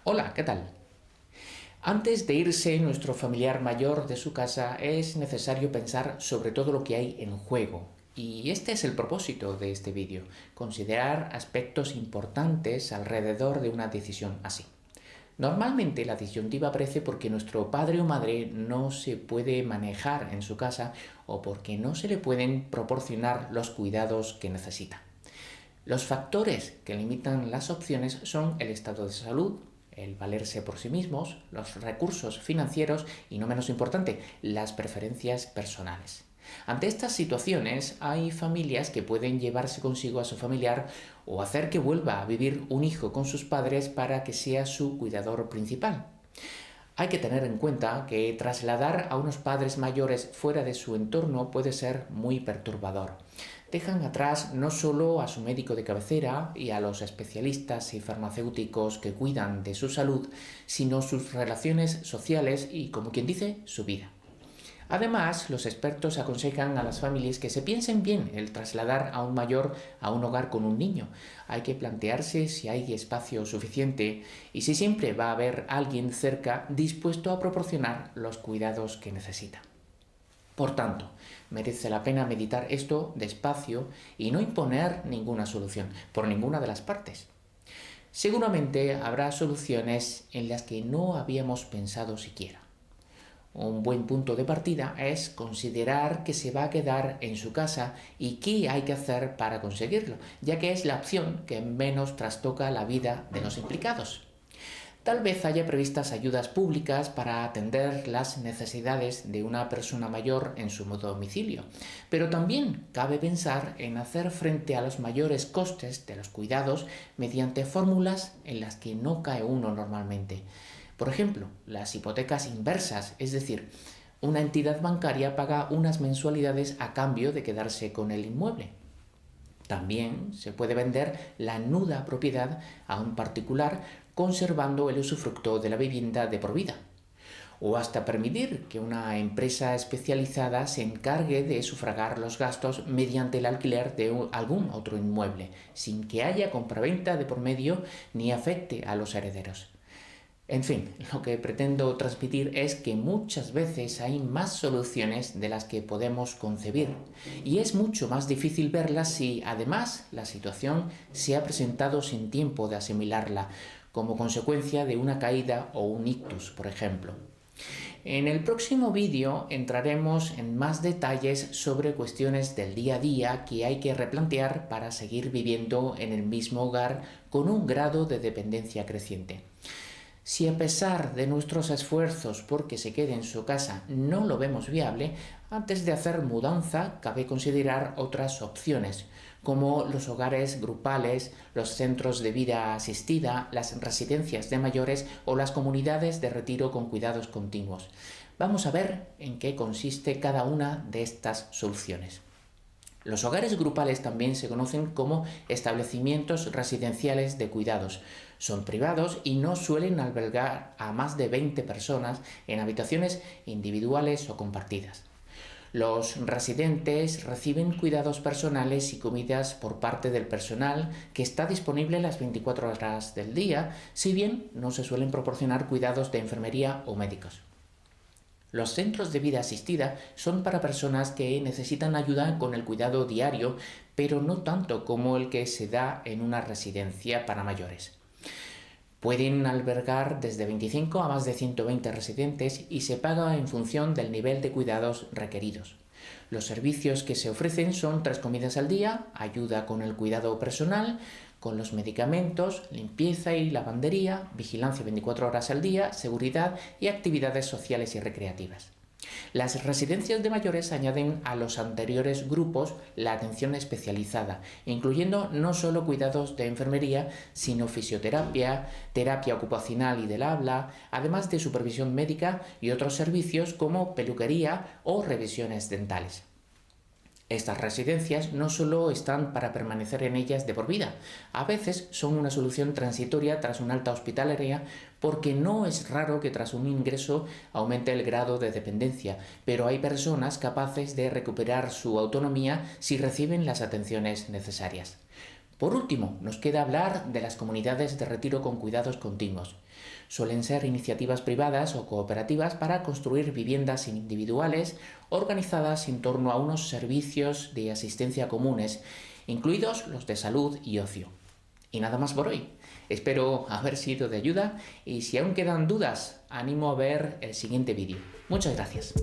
Hola, ¿qué tal? Antes de irse nuestro familiar mayor de su casa es necesario pensar sobre todo lo que hay en juego. Y este es el propósito de este vídeo, considerar aspectos importantes alrededor de una decisión así. Normalmente la disyuntiva aparece porque nuestro padre o madre no se puede manejar en su casa o porque no se le pueden proporcionar los cuidados que necesita. Los factores que limitan las opciones son el estado de salud, el valerse por sí mismos, los recursos financieros y, no menos importante, las preferencias personales. Ante estas situaciones hay familias que pueden llevarse consigo a su familiar o hacer que vuelva a vivir un hijo con sus padres para que sea su cuidador principal. Hay que tener en cuenta que trasladar a unos padres mayores fuera de su entorno puede ser muy perturbador. Dejan atrás no solo a su médico de cabecera y a los especialistas y farmacéuticos que cuidan de su salud, sino sus relaciones sociales y, como quien dice, su vida. Además, los expertos aconsejan a las familias que se piensen bien el trasladar a un mayor a un hogar con un niño. Hay que plantearse si hay espacio suficiente y si siempre va a haber alguien cerca dispuesto a proporcionar los cuidados que necesita. Por tanto, merece la pena meditar esto despacio y no imponer ninguna solución por ninguna de las partes. Seguramente habrá soluciones en las que no habíamos pensado siquiera. Un buen punto de partida es considerar que se va a quedar en su casa y qué hay que hacer para conseguirlo, ya que es la opción que menos trastoca la vida de los implicados. Tal vez haya previstas ayudas públicas para atender las necesidades de una persona mayor en su domicilio, pero también cabe pensar en hacer frente a los mayores costes de los cuidados mediante fórmulas en las que no cae uno normalmente. Por ejemplo, las hipotecas inversas, es decir, una entidad bancaria paga unas mensualidades a cambio de quedarse con el inmueble. También se puede vender la nuda propiedad a un particular conservando el usufructo de la vivienda de por vida. O hasta permitir que una empresa especializada se encargue de sufragar los gastos mediante el alquiler de algún otro inmueble, sin que haya compraventa de por medio ni afecte a los herederos. En fin, lo que pretendo transmitir es que muchas veces hay más soluciones de las que podemos concebir y es mucho más difícil verlas si además la situación se ha presentado sin tiempo de asimilarla, como consecuencia de una caída o un ictus, por ejemplo. En el próximo vídeo entraremos en más detalles sobre cuestiones del día a día que hay que replantear para seguir viviendo en el mismo hogar con un grado de dependencia creciente. Si a pesar de nuestros esfuerzos porque se quede en su casa no lo vemos viable, antes de hacer mudanza cabe considerar otras opciones, como los hogares grupales, los centros de vida asistida, las residencias de mayores o las comunidades de retiro con cuidados continuos. Vamos a ver en qué consiste cada una de estas soluciones. Los hogares grupales también se conocen como establecimientos residenciales de cuidados. Son privados y no suelen albergar a más de 20 personas en habitaciones individuales o compartidas. Los residentes reciben cuidados personales y comidas por parte del personal que está disponible las 24 horas del día, si bien no se suelen proporcionar cuidados de enfermería o médicos. Los centros de vida asistida son para personas que necesitan ayuda con el cuidado diario, pero no tanto como el que se da en una residencia para mayores. Pueden albergar desde 25 a más de 120 residentes y se paga en función del nivel de cuidados requeridos. Los servicios que se ofrecen son 3 comidas al día, ayuda con el cuidado personal, con los medicamentos, limpieza y lavandería, vigilancia 24 horas al día, seguridad y actividades sociales y recreativas. Las residencias de mayores añaden a los anteriores grupos la atención especializada, incluyendo no solo cuidados de enfermería, sino fisioterapia, terapia ocupacional y del habla, además de supervisión médica y otros servicios como peluquería o revisiones dentales. Estas residencias no solo están para permanecer en ellas de por vida, a veces son una solución transitoria tras una alta hospitalaria porque no es raro que tras un ingreso aumente el grado de dependencia, pero hay personas capaces de recuperar su autonomía si reciben las atenciones necesarias. Por último, nos queda hablar de las comunidades de retiro con cuidados continuos. Suelen ser iniciativas privadas o cooperativas para construir viviendas individuales organizadas en torno a unos servicios de asistencia comunes, incluidos los de salud y ocio. Y nada más por hoy. Espero haber sido de ayuda y si aún quedan dudas, animo a ver el siguiente vídeo. Muchas gracias.